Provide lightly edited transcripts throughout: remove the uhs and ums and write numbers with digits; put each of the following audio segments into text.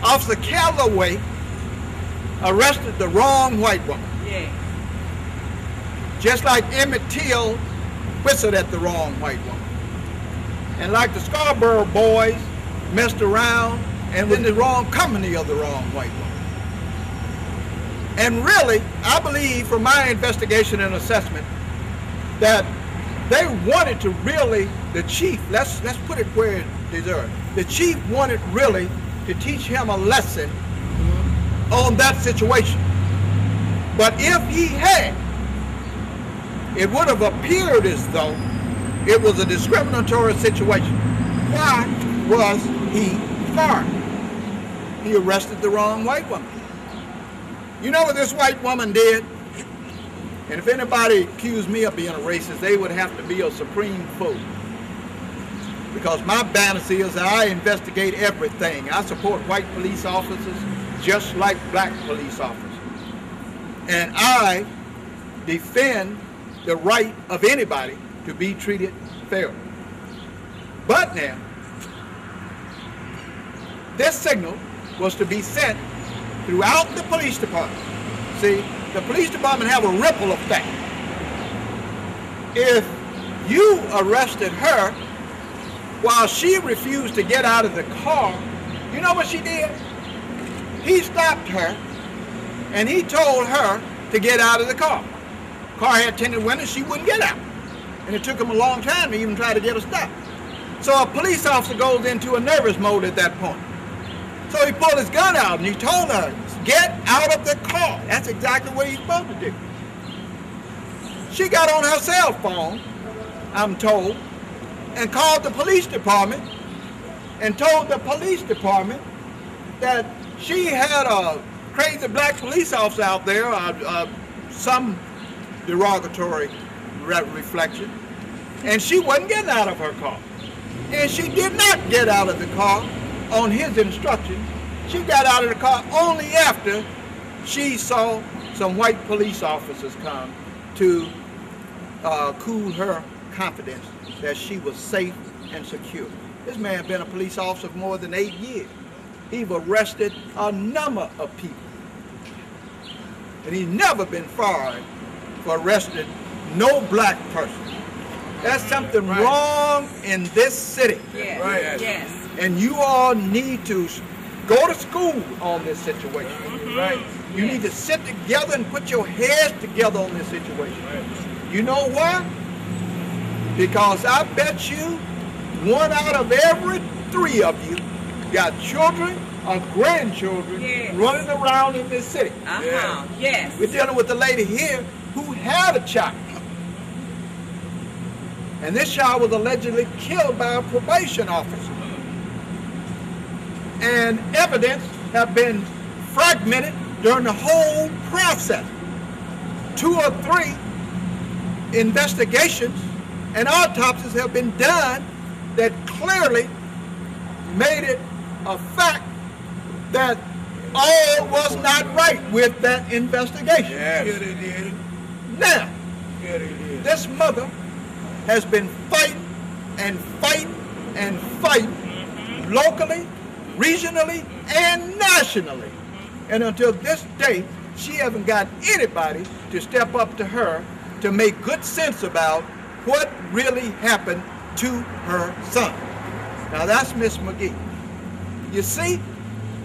Officer Calloway arrested the wrong white woman. Yeah. Just like Emmett Till whistled at the wrong white woman. And like the Scarborough boys messed around and was in the wrong company of the wrong white woman. And really, I believe from my investigation and assessment that they wanted to really, the chief, let's put it where it deserves. The chief wanted really to teach him a lesson on that situation. But if he had, it would have appeared as though it was a discriminatory situation. Why was he fired? He arrested the wrong white woman. You know what this white woman did? And if anybody accused me of being a racist, they would have to be a supreme fool. Because my balance is that I investigate everything. I support white police officers just like black police officers. And I defend the right of anybody to be treated fairly. But now, this signal was to be sent throughout the police department. See, the police department have a ripple effect. If you arrested her while she refused to get out of the car, you know what she did? He stopped her and he told her to get out of the car. Car had tinted windows, she wouldn't get out. And it took him a long time to even try to get her stopped. So a police officer goes into a nervous mode at that point. So he pulled his gun out and he told her, get out of the car. That's exactly what he's supposed to do. She got on her cell phone, I'm told, and called the police department and told the police department that she had a crazy black police officer out there, some derogatory reflection, and she wasn't getting out of her car. And she did not get out of the car on his instruction. She got out of the car only after she saw some white police officers come to cool her confidence that she was safe and secure. This man been a police officer for more than 8 years. He's arrested a number of people. And he's never been fired for arresting no black person. That's something wrong in this city. Yes. Right. Yes. And you all need to go to school on this situation. Mm-hmm. Right? You need to sit together and put your heads together on this situation. Right. You know why? Because I bet you 1 out of every 3 of you got children or grandchildren running around in this city. Yes. We're dealing with a lady here who had a child. And this child was allegedly killed by a probation officer. And evidence have been fragmented during the whole process. 2 or 3 investigations and autopsies have been done that clearly made it a fact that all was not right with that investigation. Yes. Yeah, they did. Now, this mother has been fighting and fighting and fighting locally, regionally, and nationally. And until this day, she hasn't got anybody to step up to her to make good sense about what really happened to her son. Now that's Miss McGee. You see,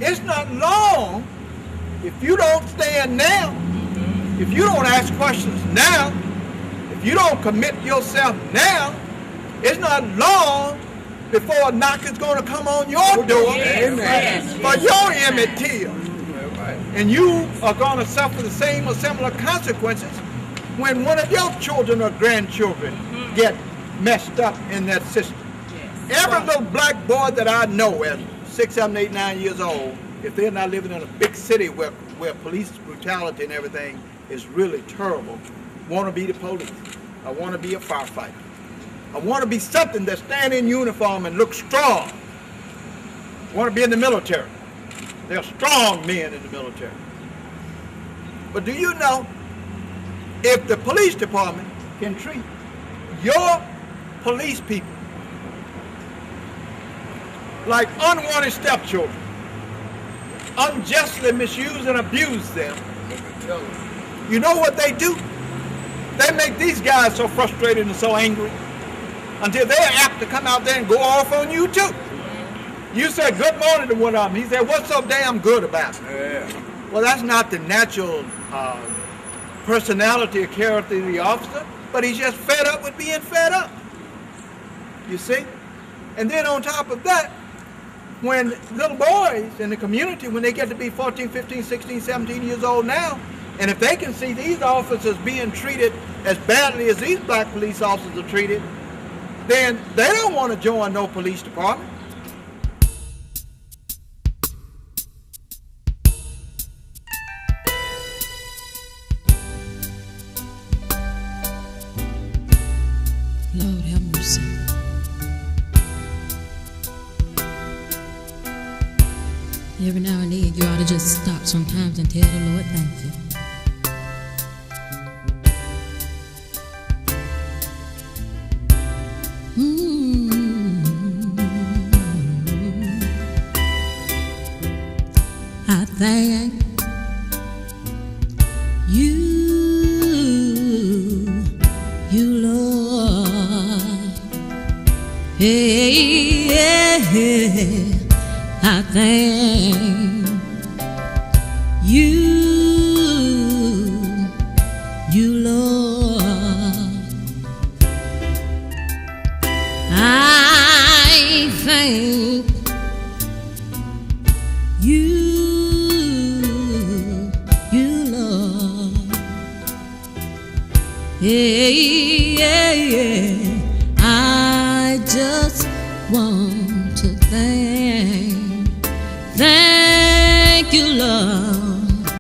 it's not long if you don't stand now, if you don't ask questions now, if you don't commit yourself now, it's not long before a knock is going to come on your door for your Emmett Till. And you are going to suffer the same or similar consequences when one of your children or grandchildren get messed up in that system. Every little black boy that I know at 6, 7, 8, 9 years old, if they're not living in a big city where police brutality and everything is really terrible, want to be the police. I want to be a firefighter. I want to be something that stand in uniform and look strong. I want to be in the military. There are strong men in the military. But do you know, if the police department can treat your police people like unwanted stepchildren, unjustly misuse and abuse them, you know what they do? They make these guys so frustrated and so angry until they're apt to come out there and go off on you too. You said good morning to one of them. He said, what's so damn good about it? Yeah. Well, that's not the natural personality or character of the officer, but he's just fed up with being fed up. You see? And then on top of that, when little boys in the community, when they get to be 14, 15, 16, 17 years old now, and if they can see these officers being treated as badly as these black police officers are treated, then they don't want to join no police department. Lord have mercy. Every now and then you ought to just stop sometimes and tell the Lord thank you. I thank you, Lord. Hey, I thank you, Lord. I thank you, Lord. Yeah.